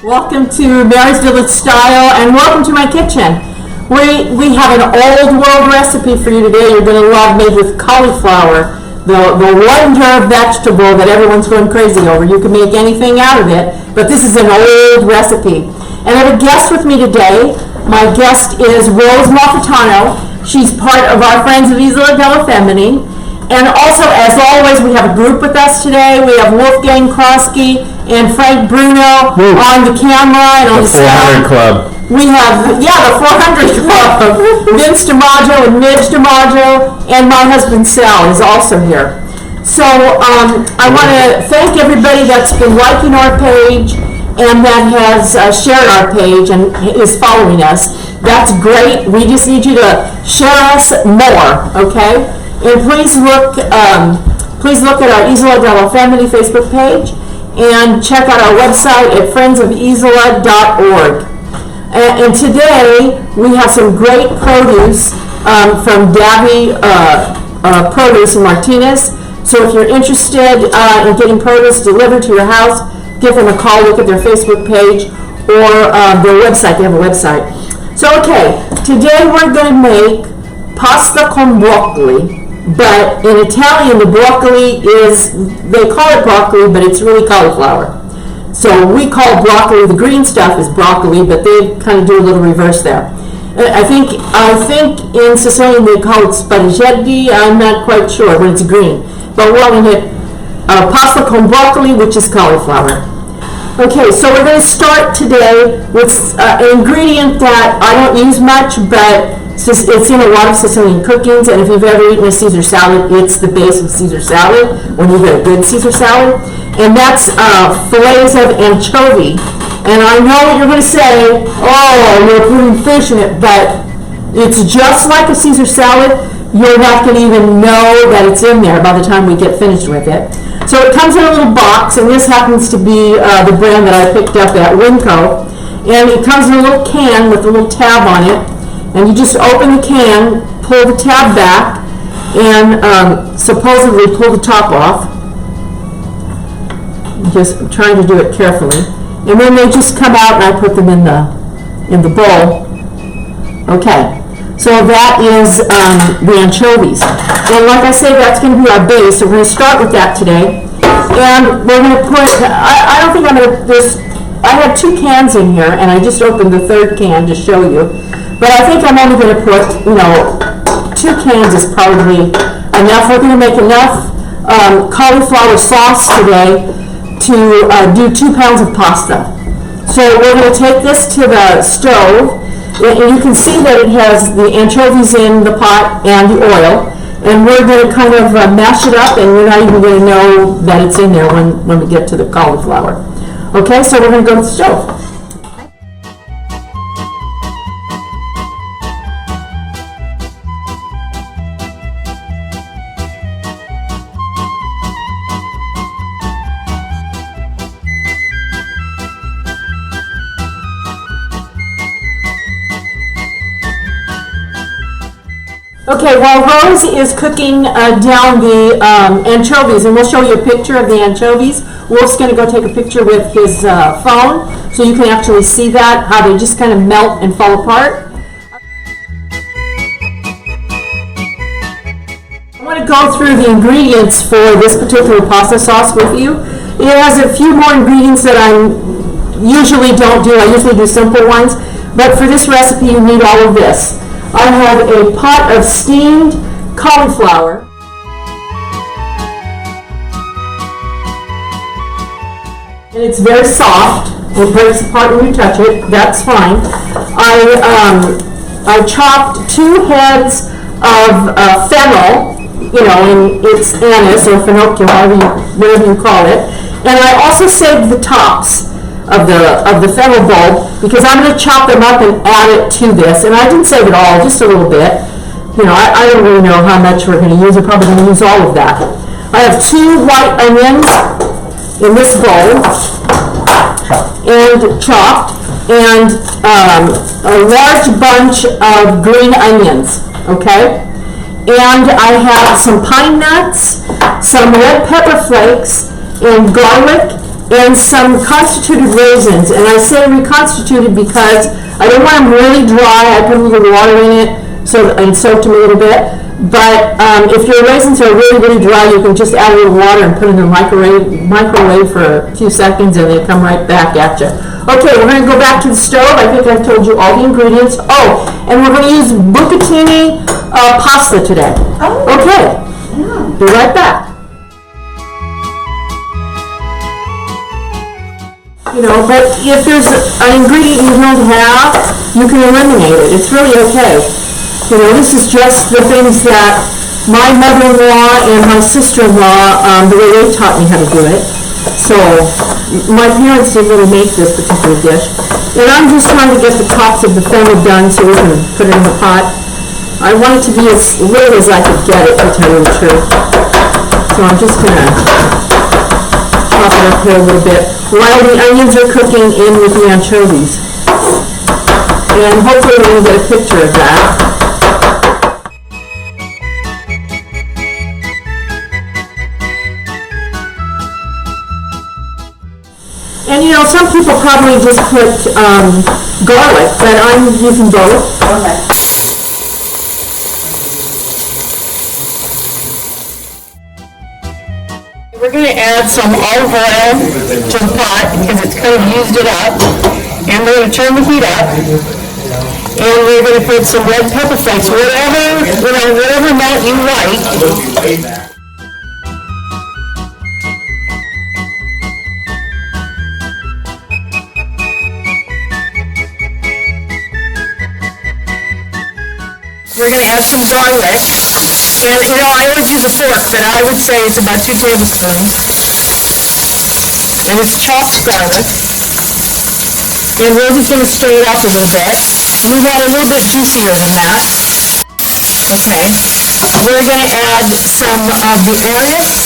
Welcome to Mary's Village Style, and welcome to my kitchen. We have an old world recipe for you today. You're going to love, made with cauliflower, the wonder vegetable that everyone's going crazy over. You can make anything out of it, but this is an old recipe. And I have a guest with me today. My guest is Rose Malfitano. She's part of our Friends of Isola della Femmine. And also, as always, we have a group with us today. We have Wolfgang Krosky and Frank Bruno on the camera and on the sound. 400 Club. We have, the 400 Club. Vince DiMaggio and Midge DiMaggio, and my husband Sal is also here. So I want to thank everybody that's been liking our page and that has shared our page and is following us. That's great. We just need you to share us more, okay? And please look at our Isola della Femmine Facebook page and check out our website at friendsofisola.org. And today we have some great produce from Davy Produce in Martinez. So if you're interested in getting produce delivered to your house, give them a call, look at their Facebook page or their website. They have a website. So okay, today we're going to make pasta con broccoli. But in Italian, the broccoli is, they call it broccoli, but it's really cauliflower. So we call broccoli, the green stuff is broccoli, but they kind of do a little reverse there. I think in Sicilian they call it spaghetti. I'm not quite sure when it's green. But we're going to hit pasta con broccoli, which is cauliflower. Okay, so we're going to start today with an ingredient that I don't use much, but it's in a lot of Sicilian cookings, and if you've ever eaten a Caesar salad, it's the base of Caesar salad when you get a good Caesar salad, and that's fillets of anchovy. And I know what you're going to say, oh, you're putting fish in it, but it's just like a Caesar salad. You're not going to even know that it's in there by the time we get finished with it. So it comes in a little box, and this happens to be the brand that I picked up at Winco, and it comes in a little can with a little tab on it. And you just open the can, pull the tab back, and supposedly pull the top off. Just trying to do it carefully. And then they just come out, and I put them in the bowl. Okay, so that is the anchovies. And like I say, that's going to be our base. So we're going to start with that today. And we're going to put, I don't think I'm going to, I have 2 cans in here, and I just opened the 3rd can to show you. But I think I'm only going to put, 2 cans is probably enough. We're going to make enough cauliflower sauce today to do 2 pounds of pasta. So we're going to take this to the stove, and you can see that it has the anchovies in the pot and the oil. And we're going to kind of mash it up, and you're not even going to know that it's in there when we get to the cauliflower. Okay, so we're going to go to the stove. Okay, while Rose is cooking down the anchovies, and we'll show you a picture of the anchovies, Wolf's going to go take a picture with his phone so you can actually see that, how they just kind of melt and fall apart. I want to go through the ingredients for this particular pasta sauce with you. It has a few more ingredients that I usually don't do. I usually do simple ones, but for this recipe you need all of this. I have a pot of steamed cauliflower. And it's very soft. It breaks apart when you touch it. That's fine. I chopped 2 heads of fennel, and it's anise or fenocchio, whatever you call it. And I also saved the tops of the fennel bulb because I'm going to chop them up and add it to this. And I didn't save it all, just a little bit. I don't really know how much we're going to use. We're probably going to use all of that. I have 2 white onions in this bowl, and chopped, and a large bunch of green onions, okay? And I have some pine nuts, some red pepper flakes, and garlic, and some constituted raisins. And I say reconstituted because I don't want them really dry. I put a little water in it and soaked them a little bit. But if your raisins are really, really dry, you can just add a little water and put them in the microwave for a few seconds, and they come right back at you. Okay, we're going to go back to the stove. I think I've told you all the ingredients. Oh, and we're going to use bucatini pasta today. Okay, be right back. You know, but if there's an ingredient you don't have, you can eliminate it. It's really okay. You know, this is just the things that my mother-in-law and my sister-in-law, the way they taught me how to do it. So, my parents didn't really make this particular dish. And I'm just trying to get the tops of the fennel done so we can put it in the pot. I want it to be as little as I could get it, to tell you the truth. So I'm just going to chop it up here a little bit while the onions are cooking in with the anchovies. And hopefully we'll get a picture of that. And you know, some people probably just put garlic, but I'm using both. Okay. We're going to add some olive oil to the pot because it's kind of used it up. And we're going to turn the heat up. And we're going to put some red pepper flakes, whatever amount you like. We're going to add some garlic, and you know, I always use a fork, but I would say it's about 2 tablespoons. And it's chopped garlic. And Rosie's going to stir it up a little bit. And we want a little bit juicier than that. Okay. We're going to add some of the anise,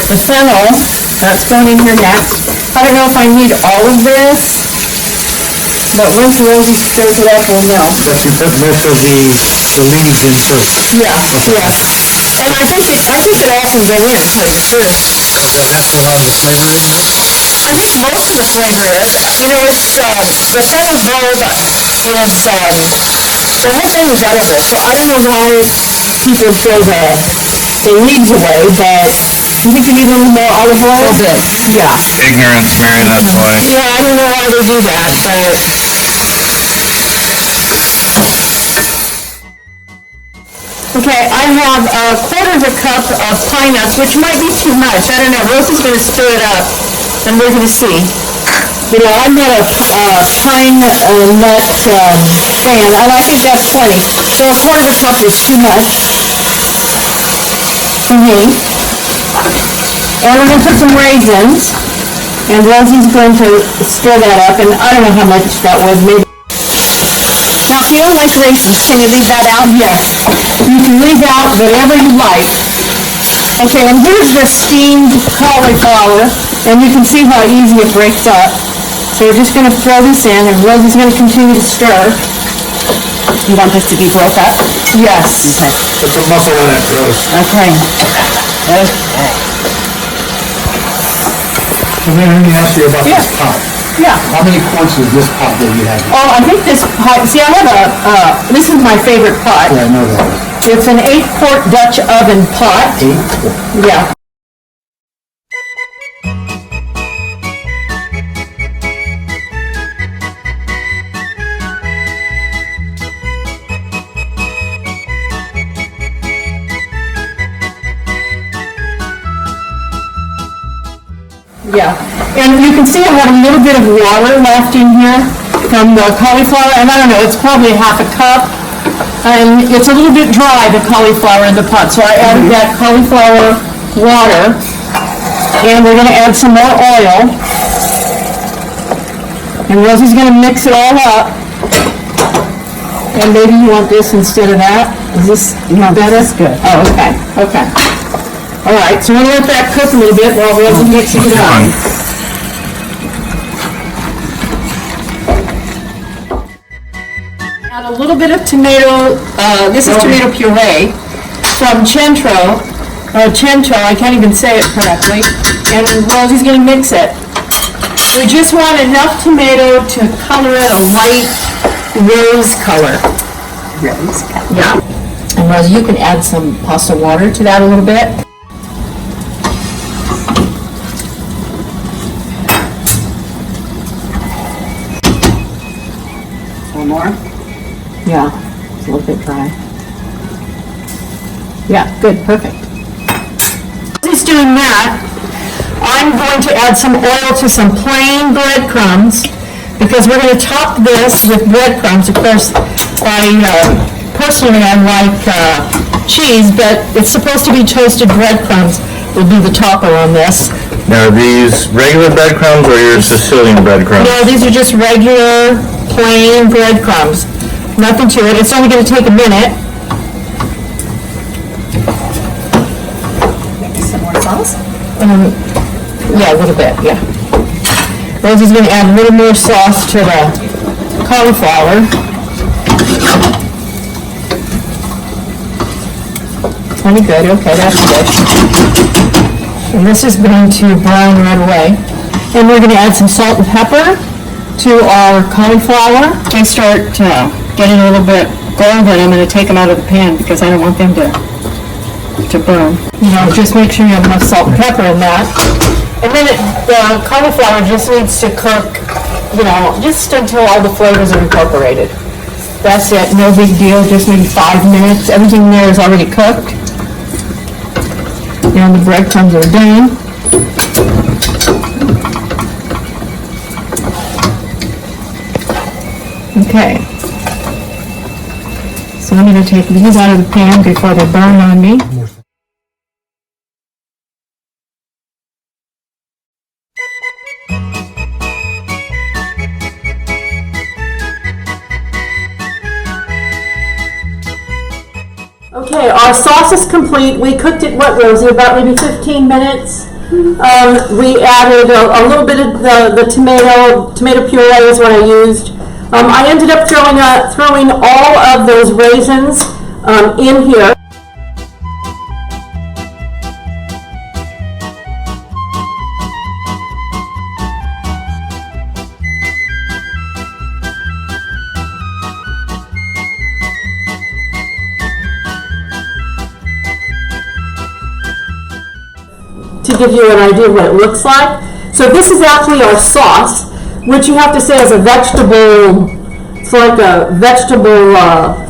the fennel, that's going in here next. I don't know if I need all of this. But once Rosie stirs it up, we'll know. But you put most of the leaves in first. Yeah, yeah. And I think it all can go in, to tell you the truth. That's where a lot of the flavor is. I think most of the flavor is. You know, it's the fennel bulb is the whole thing is edible. So I don't know why people say that the leaves away, but do you think you need a little more olive oil? A bit. Yeah. Ignorance, Mary, that's why. Yeah, I don't know why they do that, but. Okay, I have a quarter of a cup of pine nuts, which might be too much. I don't know. Rosie's going to stir it up, and we're going to see. You know, I'm not a pine nut fan, and I think that's plenty. So a quarter of a cup is too much for me. And we're going to put some raisins, and Rosie's going to stir that up, and I don't know how much that was, maybe. Now, if you don't like raisins, can you leave that out? Yes. You can leave out whatever you like. Okay, and here's the steamed cauliflower, and you can see how easy it breaks up. So we're just going to throw this in, and Rosie's going to continue to stir. You want this to be broke up? Yes. Okay. Put some muscle in it, Rose. Okay. Okay. So then let me ask you about this pot. Yeah. How many quarts is this pot that you have? Oh, I think this pot, see, I have this is my favorite pot. Yeah, I know that. It's an 8-quart Dutch oven pot. 8 quarts. Yeah. Yeah, and you can see I have a little bit of water left in here from the cauliflower, and I don't know, it's probably half a cup. And it's a little bit dry, the cauliflower in the pot, so I added that cauliflower water. And we're going to add some more oil. And Rosie's going to mix it all up. And maybe you want this instead of that? Is this better? That's good. Oh, okay, okay. All right, so we're going to let that cook a little bit while Rosie mixes it up. Add a little bit of tomato, this is tomato puree from Centro, chinchou, I can't even say it correctly, and Rosie's gonna mix it. We just want enough tomato to color it a light rose color. Rose color. Yeah. And Rosie, you can add some pasta water to that a little bit. A little more? Yeah, it's a little bit dry. Yeah, good, perfect. As he's doing that, I'm going to add some oil to some plain breadcrumbs because we're going to top this with breadcrumbs. Of course, personally I like cheese, but it's supposed to be toasted breadcrumbs will be the topper on this. Now, are these regular breadcrumbs or your Sicilian breadcrumbs? No, these are just regular plain breadcrumbs. Nothing to it. It's only going to take a minute. Maybe some more sauce? Yeah, a little bit, yeah. Rosie's going to add a little more sauce to the cauliflower. Pretty good, okay, that's good. And this is going to brown right away. And we're going to add some salt and pepper to our cauliflower. They start getting a little bit golden. I'm going to take them out of the pan because I don't want them to burn. You know, just make sure you have enough salt and pepper in that. And then the cauliflower just needs to cook, you know, just until all the flavors are incorporated. That's it, no big deal, just maybe 5 minutes. Everything there is already cooked. And the breadcrumbs are done. Okay. So I'm going to take these out of the pan before they burn on me. Okay, our sauce is complete. We cooked it, what, Rosie, about maybe 15 minutes. We added a little bit of the tomato puree is what I used. I ended up throwing all of those raisins in here. To give you an idea of what it looks like. So this is actually our sauce, which you have to say is a vegetable, it's like a vegetable, I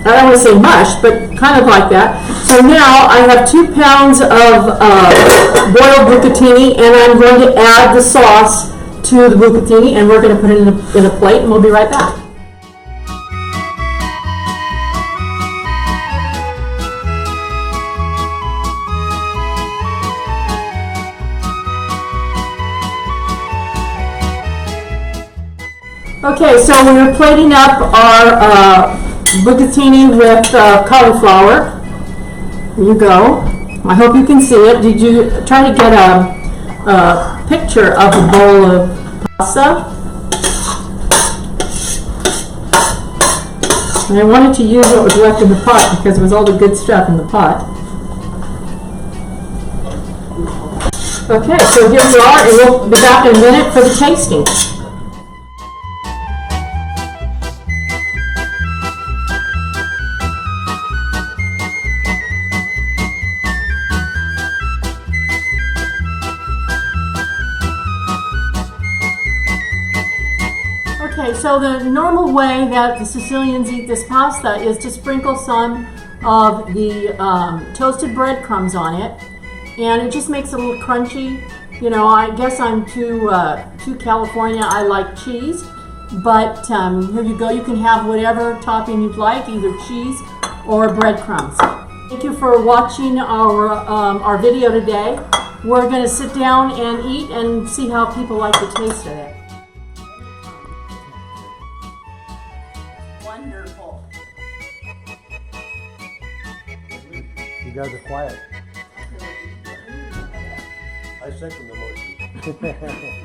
don't want to say mush, but kind of like that. So now I have 2 pounds of boiled bucatini, and I'm going to add the sauce to the bucatini, and we're going to put it in a plate, and we'll be right back. Okay, so we're plating up our bucatini with cauliflower. Here you go. I hope you can see it. Did you try to get a picture of a bowl of pasta? And I wanted to use what was left in the pot because it was all the good stuff in the pot. Okay, so here we are, and we'll be back in a minute for the tasting. Okay, so the normal way that the Sicilians eat this pasta is to sprinkle some of the toasted breadcrumbs on it, and it just makes it a little crunchy. You know, I guess I'm too California. I like cheese, but here you go. You can have whatever topping you'd like, either cheese or breadcrumbs. Thank you for watching our video today. We're going to sit down and eat and see how people like the taste of it. Wonderful. You guys are quiet. I second the motion.